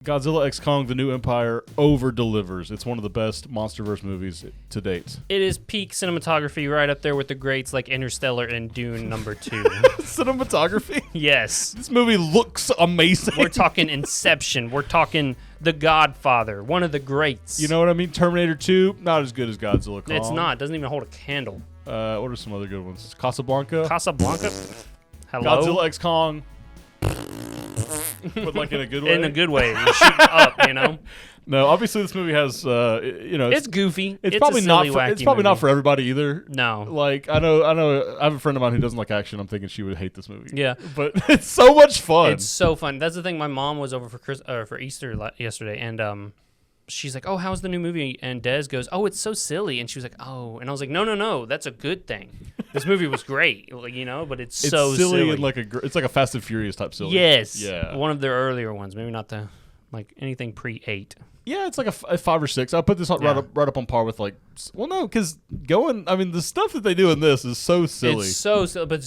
Godzilla X Kong: The New Empire over-delivers. It's one of the best MonsterVerse movies to date. It is peak cinematography, right up there with the greats like Interstellar and Dune #2. Cinematography? Yes. This movie looks amazing. We're talking Inception. We're talking The Godfather, one of the greats. You know what I mean? Terminator 2, not as good as Godzilla Kong. It's not. It doesn't even hold a candle. What are some other good ones? Casablanca? Casablanca? Hello? Godzilla X Kong. But like in a good way? In a good way. You shoot up, you know? No, obviously this movie has, it's goofy. It's probably not for everybody either. No. Like I know. I have a friend of mine who doesn't like action. I'm thinking she would hate this movie. Yeah, but it's so much fun. It's so fun. That's the thing. My mom was over for Easter yesterday, and she's like, "Oh, how's the new movie?" And Des goes, "Oh, it's so silly." And she was like, "Oh," and I was like, "No, that's a good thing. This movie was great, like, you know, but it's so silly and it's like a Fast and Furious type silly." Yes, yeah, one of their earlier ones. Maybe not the anything pre-8. Yeah, it's like a 5 or 6. I'll put this right up on par with because the stuff that they do in this is so silly. It's so silly, but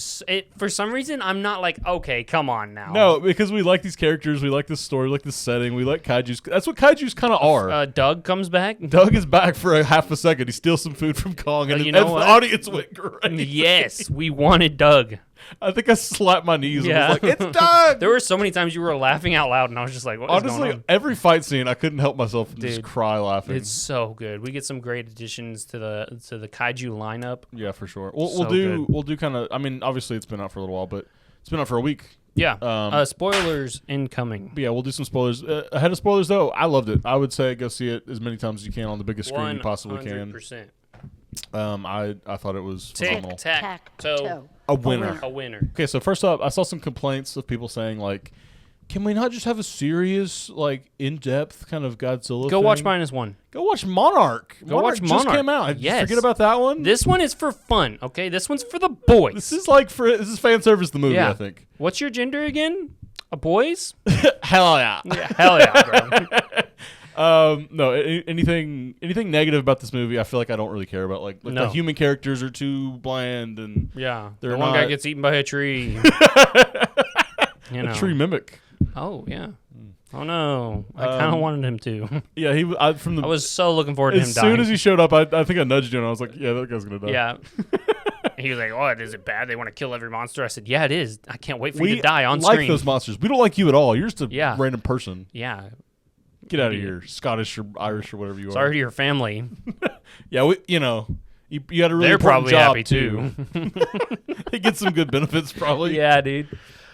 for some reason, I'm not like, okay, come on now. No, because we like these characters, we like this story, we like this setting, we like kaijus. That's what kaijus kind of are. Doug comes back. Doug is back for a half a second. He steals some food from Kong, and the audience went crazy. Yes, we wanted Doug. I think I slapped my knees and was like, it's Doug! There were so many times you were laughing out loud, and I was just like, what is going on? Every fight scene, I couldn't help myself and just cry laughing. It's so good. We get some great additions to the kaiju lineup. Yeah, for sure. We'll do kind of, obviously it's been out for a little while, but it's been out for a week. Yeah. Spoilers incoming. Yeah, we'll do some spoilers. Ahead of spoilers, though, I loved it. I would say go see it as many times as you can on the biggest screen you possibly can. 100%. I thought it was phenomenal. Tic-tac-toe. A winner. A winner. Okay, so first up, I saw some complaints of people saying, like, can we not just have a serious, like, in-depth kind of Godzilla Go thing? watch -1. Go watch Monarch. Watch just came out. Yes. Forget about that one. This one is for fun, okay? This one's for the boys. This is fan service, the movie, I think. What's your gender again? A boys? Hell yeah. Hell yeah, bro. No, anything negative about this movie, I feel like I don't really care about. Like the human characters are too bland, and the one guy gets eaten by a tree. A tree mimic. Oh yeah. Oh no, I kind of wanted him to. Yeah, I was so looking forward to him dying. As soon as he showed up, I think I nudged him, and I was like, "Yeah, that guy's gonna die." Yeah. He was like, "What? Is it bad? They want to kill every monster?" I said, "Yeah, it is. I can't wait for you to die on screen." We like those monsters. We don't like you at all. You're just a random person. Yeah. Get out of here, Scottish or Irish or whatever you are. Sorry to your family. Yeah, you had a really They're probably job happy too. They get some good benefits probably. Yeah, dude.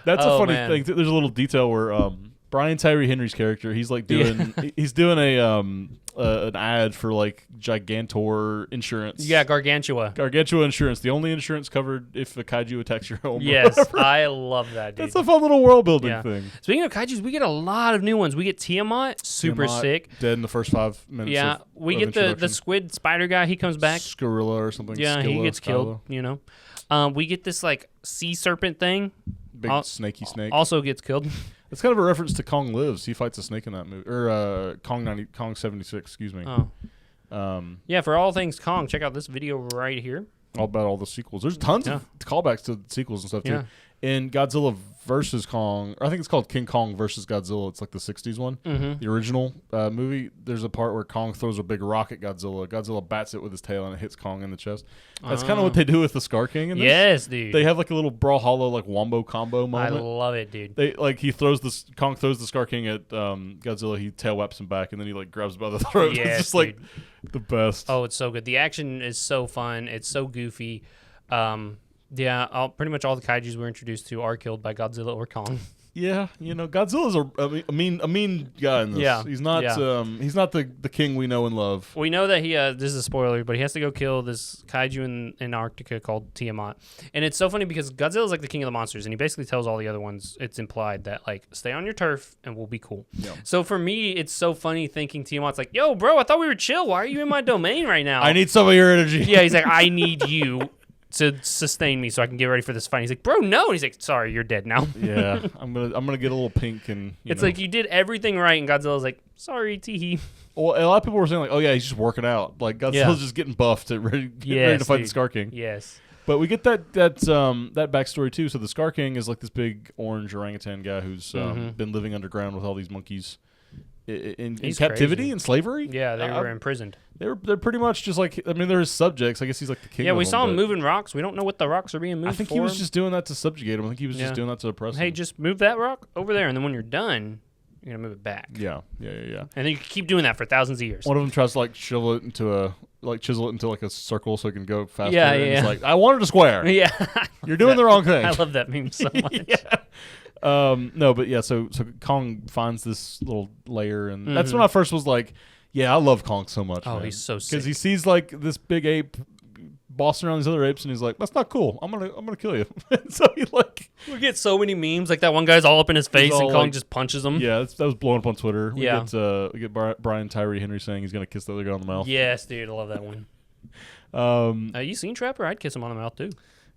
That's a funny thing. There's a little detail where Brian Tyree Henry's character, he's like doing he's doing an ad for like Gigantor insurance. Yeah, Gargantua insurance, the only insurance covered if a kaiju attacks your home. Yes, I love that, dude. That's a fun little world building thing. Speaking of kaijus, we get a lot of new ones. We get Tiamat, super sick. Dead in the first 5 minutes. Yeah, we get the squid spider guy. He comes back. Scarilla or something. Yeah, he gets killed. You know, we get this like sea serpent thing. Big snaky snake. Also gets killed. It's kind of a reference to Kong Lives. He fights a snake in that movie, or Kong 76. Excuse me. Oh. Yeah, for all things Kong, check out this video right here. All about all the sequels. There's tons of callbacks to sequels and stuff too. In Godzilla versus Kong, or I think it's called King Kong versus Godzilla. It's like the 60s one. Mm-hmm. The original movie, there's a part where Kong throws a big rock at Godzilla. Godzilla bats it with his tail and it hits Kong in the chest. That's kind of what they do with the Scar King in this. Yes, dude. They have like a little Brawlhalla like wombo combo moment. I love it, dude. Kong throws the Scar King at Godzilla, he tail whaps him back, and then he like grabs him by the throat. Yes, it's just like the best. Oh, it's so good. The action is so fun. It's so goofy. Yeah, pretty much all the kaijus we're introduced to are killed by Godzilla or Kong. Yeah, Godzilla's a mean guy in this. Yeah, he's not the king we know and love. We know that he this is a spoiler, but he has to go kill this kaiju in Antarctica called Tiamat. And it's so funny because Godzilla's like the king of the monsters, and he basically tells all the other ones, it's implied that like stay on your turf and we'll be cool. Yeah. So for me, it's so funny thinking Tiamat's like, yo, bro, I thought we were chill. Why are you in my domain right now? I need some of your energy. Yeah, he's like, I need you to sustain me so I can get ready for this fight. He's like, bro, no. And he's like, sorry, you're dead now. Yeah, I'm gonna get a little pink and it's like you did everything right, and Godzilla's like, sorry, teehee. Well, a lot of people were saying like, oh yeah, he's just working out. Like Godzilla's just getting buffed and ready to fight the Scar King. Yes. But we get that backstory too. So the Scar King is like this big orange orangutan guy who's been living underground with all these monkeys. in captivity crazy. and slavery. Yeah, they were imprisoned. They're pretty much just like, I mean, they're his subjects. I guess he's like the king. Yeah, of we them, saw him moving rocks. We don't know what the rocks are being moved for. I think he was just doing that to subjugate him. I think he was just doing that to oppress him. Hey, just move that rock over there, and then when you're done, you're gonna move it back. Yeah. And then you keep doing that for thousands of years. One of them tries to like chisel it into like a circle so it can go faster. Yeah, and yeah. It's like, I wanted a square. Yeah, You're doing the wrong thing. I love that meme so much. No, but yeah. So Kong finds this little layer, and that's when I first was like, yeah, I love Kong so much. Oh, man. he's so sick. Because he sees like this big ape bossing around these other apes, and he's like, "That's not cool. I'm gonna kill you." So he like, we get so many memes like that. One guy's all up in his face, and Kong like, just punches him. Yeah, that was blowing up on Twitter. We Yeah. get Brian Tyree Henry saying he's gonna kiss the other guy on the mouth. Yes, dude, I love that one. You seen Trapper? I'd kiss him on the mouth too.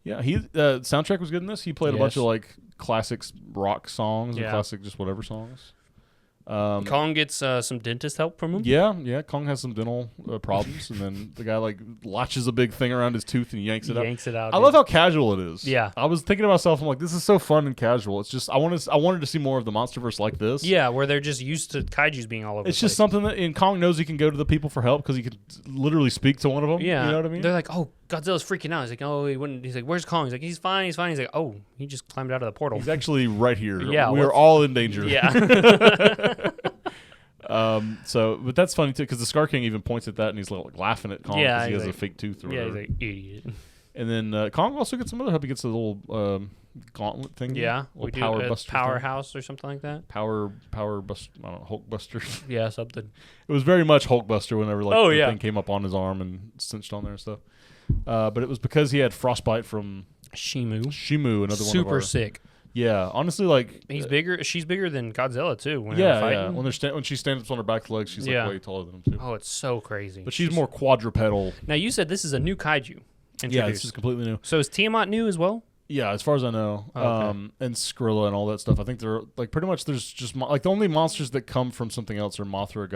Yeah, he soundtrack was good in this. He played a bunch of like classics rock songs and classic just whatever songs. Kong gets some dentist help from him. Yeah. Kong has some dental problems, and then the guy like latches a big thing around his tooth and yanks it out. I love how casual it is. Yeah, I was thinking to myself, I'm like, this is so fun and casual. It's just I wanted to see more of the MonsterVerse like this. Yeah, where they're just used to kaiju's being all over. It's the just place. something that and Kong knows he can go to the people for help because he can literally speak to one of them. Yeah, you know what I mean. They're like, oh, Godzilla's freaking out. He's like, oh, he wouldn't. He's like, where's Kong? He's like, he's fine. He's like, oh, he just climbed out of the portal. He's actually right here. Yeah, we are all in danger. Yeah. But that's funny too because the Scar King even points at that and he's like laughing at Kong because he has a fake tooth or whatever. He's like, idiot. And then Kong also gets some other help. He gets a little gauntlet thing. Yeah, we do a powerhouse or something like that. Power bust. I don't know, Hulk Buster. Yeah, something. It was very much Hulk Buster whenever the thing came up on his arm and cinched on there and stuff. But it was because he had frostbite from Shimu, another super one of our, sick. Yeah, honestly, like he's bigger. She's bigger than Godzilla too. When yeah. When she stands up on her back legs, she's like way taller than him too. Oh, it's so crazy. But she's more quadrupedal. Now you said this is a new kaiju. Yeah, this is completely new. So is Tiamat new as well? Yeah, as far as I know, okay. And Skrilla and all that stuff. I think they're like pretty much. There's just like the only monsters that come from something else are Mothra.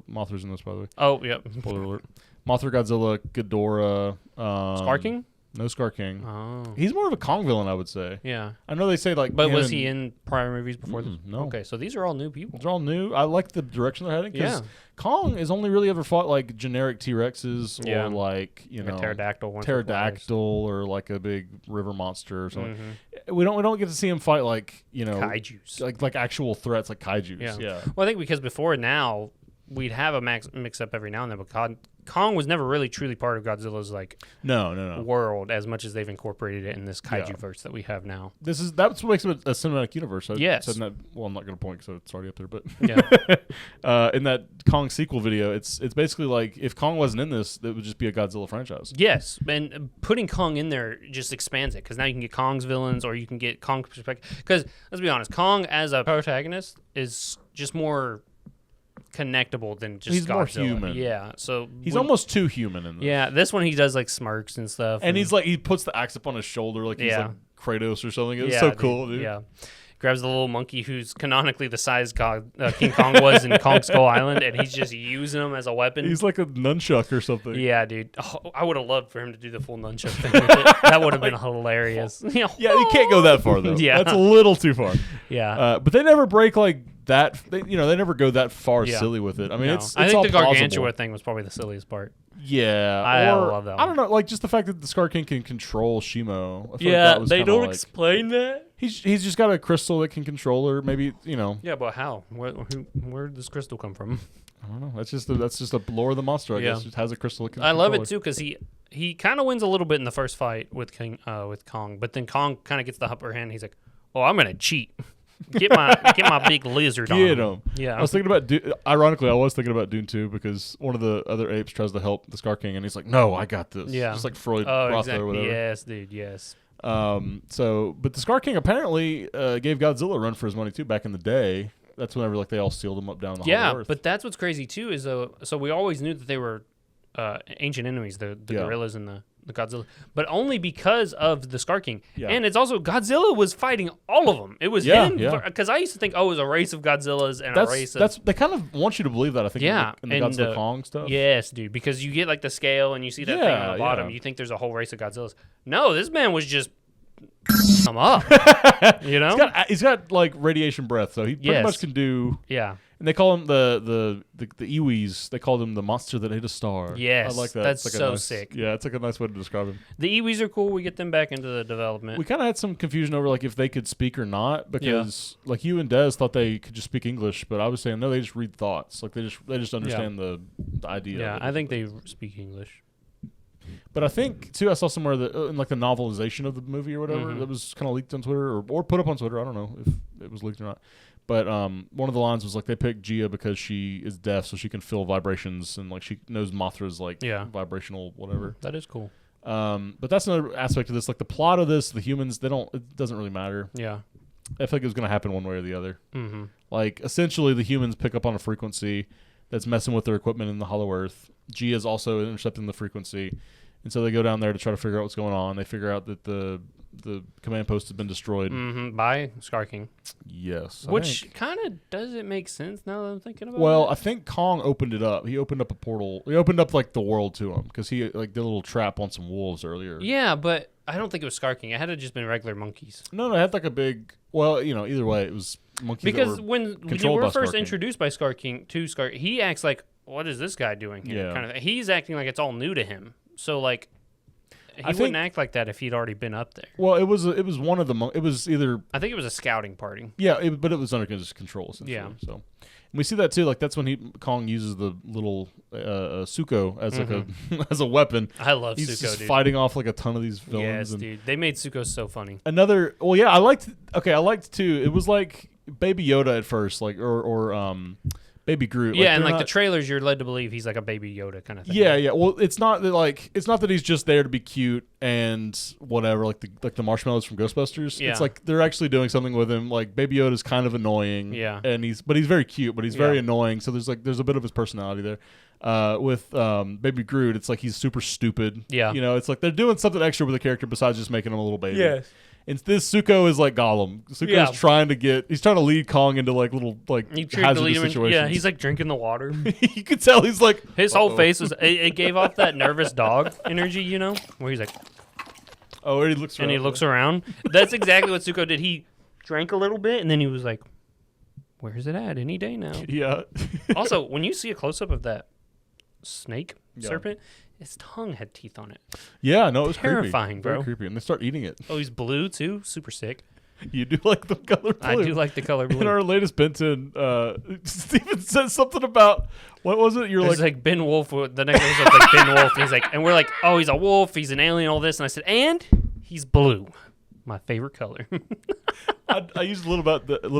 Mothra's in this, by the way. Oh, yep. Spoiler alert. Mothra, Godzilla, Ghidorah. Scar King? No Scar King. Oh. He's more of a Kong villain, I would say. Yeah. I know they say like. But was he in prior movies before this? No. Okay, so these are all new people. They're all new. I like the direction they're heading because Kong has only really ever fought like generic T-Rexes or like a pterodactyl. Or like a big river monster or something. Mm-hmm. We don't get to see him fight like kaijus, like actual threats like kaijus. Yeah. Well, I think because before now we'd have a mix up every now and then, but Kong was never really truly part of Godzilla's no world as much as they've incorporated it in this kaiju verse that we have now. That's what makes it a cinematic universe. Yes. Said that, well, I'm not going to point because it's already up there, but in that Kong sequel video, it's basically like if Kong wasn't in this, it would just be a Godzilla franchise. Yes, and putting Kong in there just expands it because now you can get Kong's villains or you can get Kong's perspective. Because let's be honest, Kong as a protagonist is just more connectable than just he's Godzilla. More human. Yeah, so he's almost too human in this. Yeah, this one he does like smirks and stuff, and he's like he puts the axe up on his shoulder like he's like Kratos or something. It's so cool, dude. Yeah, grabs the little monkey who's canonically the size King Kong was in Kong Skull Island, and he's just using him as a weapon. He's like a nunchuck or something. Yeah, dude. Oh, I would have loved for him to do the full nunchuck thing with it. That would have been hilarious. Yeah, you can't go that far though. Yeah, that's a little too far. Yeah, but they never break like that. They never go that far silly with it. I mean, it's I think all the Gargantua plausible. thing was probably the silliest part. Yeah, I love that one. I don't know, like just the fact that the Scar King can control Shimo. I feel like that was they don't like, explain that. He's just got a crystal that can control her. Maybe Yeah, but how? Where did this crystal come from? I don't know. That's just a lore of the monster. I guess it has a crystal. That can I love control it too because he kind of wins a little bit in the first fight with Kong, but then Kong kind of gets the upper hand. He's like, "Oh, I'm gonna cheat." Get my big lizard on him. Yeah. I was thinking about ironically, I was thinking about Dune 2 because one of the other apes tries to help the Scar King and he's like, "No, I got this." Yeah. Just like Freud exactly. or whatever. Yes, dude, yes. But the Scar King apparently gave Godzilla a run for his money too back in the day. That's whenever like they all sealed him up down the Hollow Earth. But that's what's crazy too is so we always knew that they were ancient enemies, the gorillas and the Godzilla, but only because of the Scar King. Yeah. And it's also Godzilla was fighting all of them. It was him. Because I used to think, it was a race of Godzillas and a race of... They kind of want you to believe that, I think, in the Godzilla Kong stuff. Yes, dude, because you get like the scale and you see that thing on the bottom. You think there's a whole race of Godzillas. No, this man was just... I'm up. He's got like radiation breath, so he pretty much can do... Yeah. And they call them the Iwis. They call them the monster that ate a star. Yes, I like that. that's like so sick. Yeah, it's like a nice way to describe him. The Iwis are cool. We get them back into the development. We kind of had some confusion over like if they could speak or not because like you and Des thought they could just speak English, but I was saying no, they just read thoughts. Like they just understand the idea. Yeah, I think they speak English. But I think too, I saw somewhere that in like the novelization of the movie or whatever that was kind of leaked on Twitter or put up on Twitter. I don't know if it was leaked or not. But one of the lines was like they picked Gia because she is deaf, so she can feel vibrations and like she knows Mothra's like vibrational whatever. That is cool. But that's another aspect of this. Like the plot of this, the humans, it doesn't really matter. Yeah. I feel like it was going to happen one way or the other. Mm-hmm. Like essentially, the humans pick up on a frequency that's messing with their equipment in the Hollow Earth. Gia is also intercepting the frequency, and so they go down there to try to figure out what's going on. They figure out that the command post has been destroyed by Scar King. Yes, which kind of doesn't make sense now that I'm thinking about it. Well, I think Kong opened it up. He opened up a portal. He opened up like the world to him because he like did a little trap on some wolves earlier. Yeah, but I don't think it was Scar King. It had to just been regular monkeys. No, it had like a big. Well, either way, it was monkeys. Because that were when you were first introduced by Scar King to Scar, he acts like, "What is this guy doing here?" Kind of. He's acting like it's all new to him. So like. He wouldn't act like that if he'd already been up there. Well, it was one of the it was either I think it was a scouting party. Yeah, but it was under his control essentially. Yeah. So and we see that too. Like that's when Kong uses the little Suko as like a as a weapon. I love He's Suko. Just dude. fighting off like a ton of these villains. Yes, dude. They made Suko so funny. I liked too. It was like Baby Yoda at first, like or Baby Groot. Yeah, and like the trailers, you're led to believe he's like a Baby Yoda kind of thing. Yeah. Well, it's not that he's just there to be cute and whatever, like the marshmallows from Ghostbusters. Yeah. It's like they're actually doing something with him. Like Baby Yoda's kind of annoying. Yeah. And he's very cute, but he's very annoying. So there's a bit of his personality there. With Baby Groot, it's like he's super stupid. Yeah. It's like they're doing something extra with the character besides just making him a little baby. Yes. And this Suko is like Gollum. Suko's trying to lead Kong into like little like hazardous situations. Yeah, he's like drinking the water. You could tell he's like his whole face was it gave off that nervous dog energy, where he's like, and he looks around. And he looks around. That's exactly what Suko did. He drank a little bit and then he was like, "Where's it at? Any day now." Yeah. Also, when you see a close up of that snake serpent. His tongue had teeth on it. Yeah, no, it was terrifying, creepy. bro. Very creepy, and they start eating it. Oh, he's blue too. Super sick. You do like the color blue. I do like the color blue. In our latest Benton, Steven said something about what was it? You're like Ben Wolf. The next episode's like Ben Wolf. And he's like, and we're like, oh, he's a wolf. He's an alien. All this, and I said, and he's blue. My favorite color. I used a little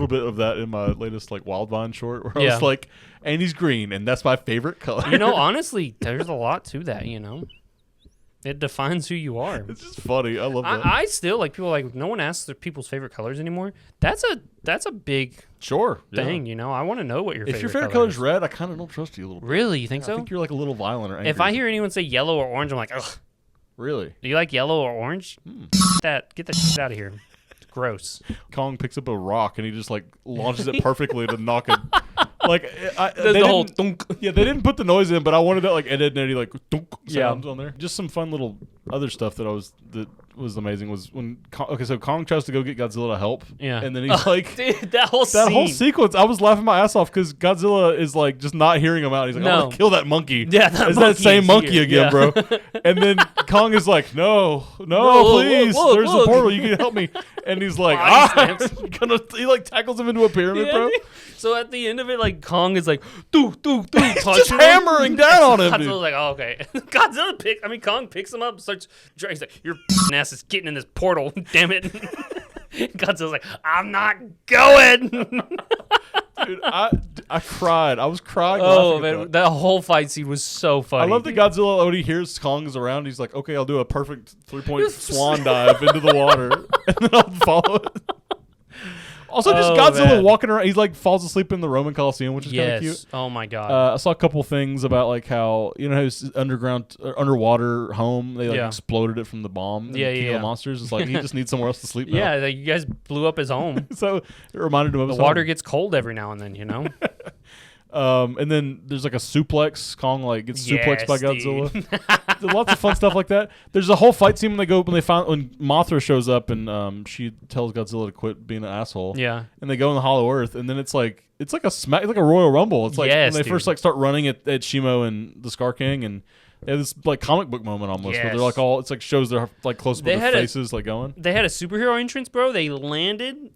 bit of that in my latest like Wildvine short, where I was like, and he's green, and that's my favorite color. Honestly, there's a lot to that. It defines who you are. It's just funny. I love that. I still like people like no one asks their people's favorite colors anymore. That's a big thing. I want to know what your favorite. If your favorite color is red, I kind of don't trust you a little bit. Really, you think so? I think you're like a little violent or angry. If I hear anyone say yellow or orange, I'm like, ugh. Really? Do you like yellow or orange? Get that shit out of here. It's gross. Kong picks up a rock and he just like launches it perfectly to knock it. Like the whole thunk. Yeah, they didn't put the noise in, but I wanted that like Ed, Edd n Eddy like thunk sounds on there. Just some fun little other stuff that was amazing was when so Kong tries to go get Godzilla to help. Yeah, and then he's like, dude, that whole sequence. I was laughing my ass off because Godzilla is like just not hearing him out. He's like, I'm gonna kill that monkey. Yeah, that same monkey again, bro. And then Kong is like, no, please, there's a portal. You can help me. And he's like, he like tackles him into a pyramid, bro. So at the end of it, like Kong is like, just hammering down on him. Godzilla's like, oh, okay. Kong picks him up, starts. He's like, your ass is getting in this portal. Damn it. Godzilla's like, I'm not going. Dude, I cried. I was crying. Oh man, that whole fight scene was so funny. I love that Godzilla when he hears Kong is around. He's like, okay, I'll do a perfect 3-point swan dive into the water, and then I'll follow it. Also, just Godzilla walking around. He's like falls asleep in the Roman Coliseum, which is kind of cute. Oh my god. I saw a couple things about like how his underwater home. They exploded it from the bomb. King of the Monsters. It's like he just needs somewhere else to sleep now. Yeah, like, you guys blew up his home. So it reminded him of the his water home. gets cold every now and then. And then there's like a suplex. Kong like gets suplexed by Godzilla. lots of fun stuff like that. There's a whole fight scene when when Mothra shows up and she tells Godzilla to quit being an asshole. Yeah. And they go in the Hollow Earth, and then it's like a Royal Rumble. It's like when they first like start running at Shimo and the Scar King, and they have this like comic book moment almost where they're like it's like shows their like close up their faces like going. They had a superhero entrance, bro. They landed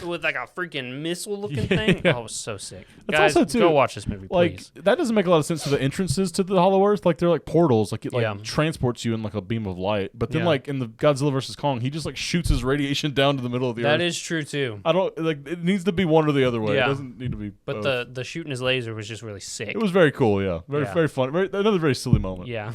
with like a freaking missile looking thing. Oh, it was so sick. That's guys, also too, go watch this movie, please. Like that doesn't make a lot of sense to the entrances to the Hollow Earth. Like they're like portals, like it like transports you in like a beam of light. But then like in the Godzilla vs Kong, he just like shoots his radiation down to the middle of the earth. That is true too. I don't like it needs to be one or the other way. It doesn't need to be But both. the shooting his laser was just really sick. It was very cool, very fun. Another very silly moment. Yeah.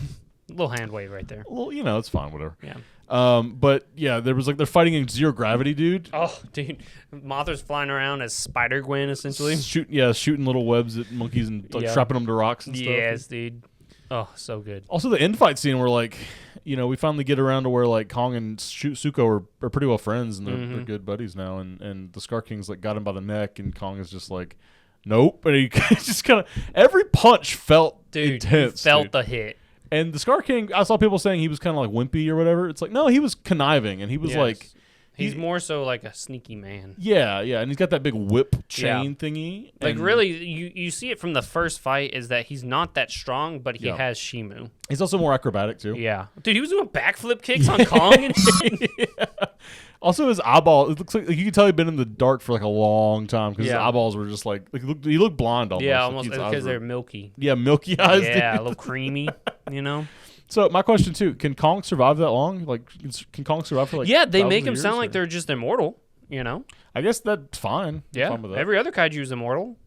A little hand wave right there. Well, it's fine, whatever. Yeah. But yeah, there was like they're fighting in zero gravity, dude. Oh, dude, Mothra's flying around as Spider-Gwen essentially. Shooting little webs at monkeys and like strapping them to rocks and stuff. Yes, dude. Oh, so good. Also, the end fight scene where like, we finally get around to where like Kong and Suko are pretty well friends and they're good buddies now, and the Scar King's like got him by the neck, and Kong is just like, nope, and he just kind of every punch felt intense. Felt the hit. And the Scar King, I saw people saying he was kind of like wimpy or whatever. It's like, no, he was conniving, and he was like... He's more so like a sneaky man. Yeah, and he's got that big whip chain thingy. Like, really, you see it from the first fight is that he's not that strong, but he has Shimu. He's also more acrobatic, too. Yeah. Dude, he was doing backflip kicks on Kong and shit. Also, his eyeball, it looks like you can tell he'd been in the dark for like a long time because his eyeballs were just like he looked blonde almost. Yeah, almost because they're milky. Yeah, milky eyes. Yeah, a little creamy, So my question too: can Kong survive that long? Like, can Kong survive for like? Yeah, they make him sound like they're just immortal. I guess that's fine. Yeah, fine with that. Every other kaiju is immortal.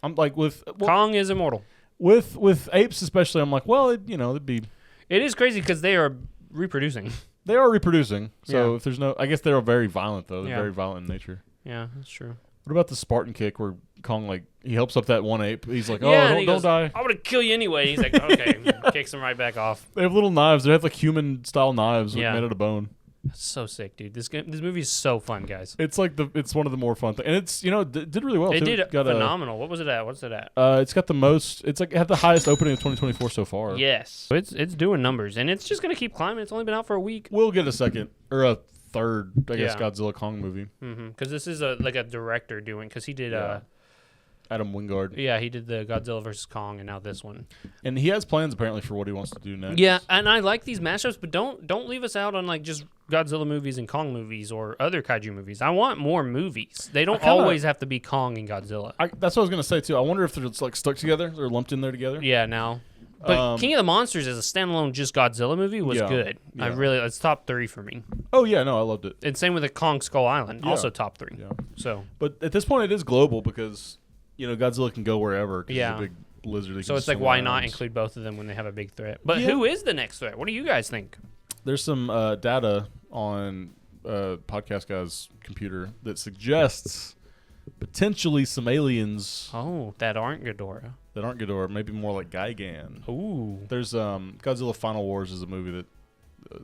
I'm like Kong is immortal. With apes especially, I'm like, well, it'd be. It is crazy because they are reproducing. They are reproducing. So if there's no, I guess they're very violent though. They're very violent in nature. Yeah, that's true. What about the Spartan kick where Kong like he helps up that one ape? He's like, don't die. I'm gonna kill you anyway. He's like, okay, kicks him right back off. They have little knives. They have like human style knives made out of bone. That's so sick, dude. This movie is so fun, guys. It's like it's one of the more fun things, and it's did really well. It did phenomenal. What was it at? What's it at? It's got the most. It's like it had the highest opening of 2024 so far. Yes, it's doing numbers, and it's just gonna keep climbing. It's only been out for a week. We'll get a second or a third, I guess, Godzilla Kong movie. Because this is a director doing. Because he did. Adam Wingard. Yeah, he did the Godzilla vs Kong, and now this one. And he has plans apparently for what he wants to do next. Yeah, and I like these mashups, but don't leave us out on like just Godzilla movies and Kong movies or other kaiju movies. I want more movies. They don't always have to be Kong and Godzilla. That's what I was gonna say too. I wonder if they're just like stuck together or lumped in there together. Yeah, now. But King of the Monsters as a standalone just Godzilla movie was good. Yeah. It's top 3 for me. Oh yeah, no, I loved it. And same with the Kong Skull Island, also top 3. Yeah. So, but at this point, it is global because Godzilla can go wherever. He's a big lizard. So it's like, why not include both of them when they have a big threat? But who is the next threat? What do you guys think? There's some data on Podcast Guy's computer that suggests potentially some aliens. Oh, that aren't Ghidorah. Maybe more like Gigan. Ooh. There's Godzilla Final Wars is a movie that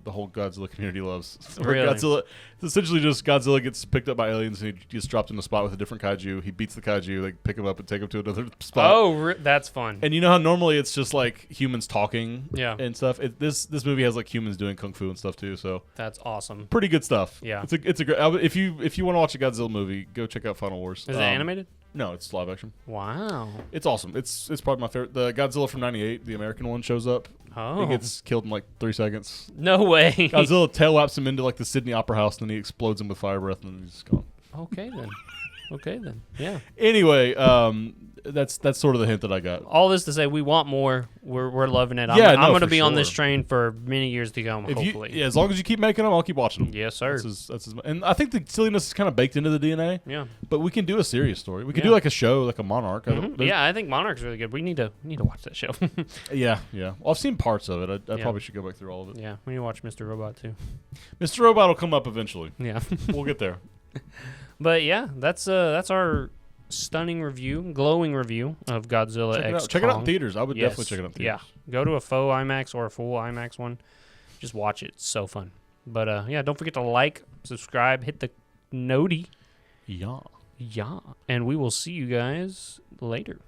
the whole Godzilla community loves. Really? Godzilla, it's essentially just Godzilla gets picked up by aliens and he gets dropped in a spot with a different kaiju. He beats the kaiju, they pick him up and take him to another spot. Oh, that's fun. And you know how normally it's just like humans talking and stuff? This movie has like humans doing kung fu and stuff too, so that's awesome. Pretty good stuff. Yeah. It's a great, if you want to watch a Godzilla movie, go check out Final Wars. Is it animated? No, it's live action. Wow. It's awesome. It's probably my favorite. The Godzilla from '98, the American one, shows up. Oh. He gets killed in like 3 seconds. No way. Godzilla tail whaps him into like the Sydney Opera House, and then he explodes him with fire breath, and then he's gone. Okay then. Yeah. Anyway, that's sort of the hint that I got. All this to say, we want more. We're loving it. Yeah, I'm going to be on this train for many years to come. Hopefully. As long as you keep making them, I'll keep watching them. Yes, sir. And I think the silliness is kind of baked into the DNA. Yeah. But we can do a serious story. We can do like a show, like a Monarch. Yeah, I think Monarch's really good. We need to watch that show. Yeah. Well, I've seen parts of it. I probably should go back through all of it. Yeah, we need to watch Mr. Robot too. Mr. Robot will come up eventually. Yeah. We'll get there. But yeah, that's our stunning review, glowing review of Godzilla X Kong. Check it out in theaters. I would definitely check it out in theaters. Yeah, go to a faux IMAX or a full IMAX one. Just watch it. It's so fun. But don't forget to like, subscribe, hit the noti. Yeah. And we will see you guys later.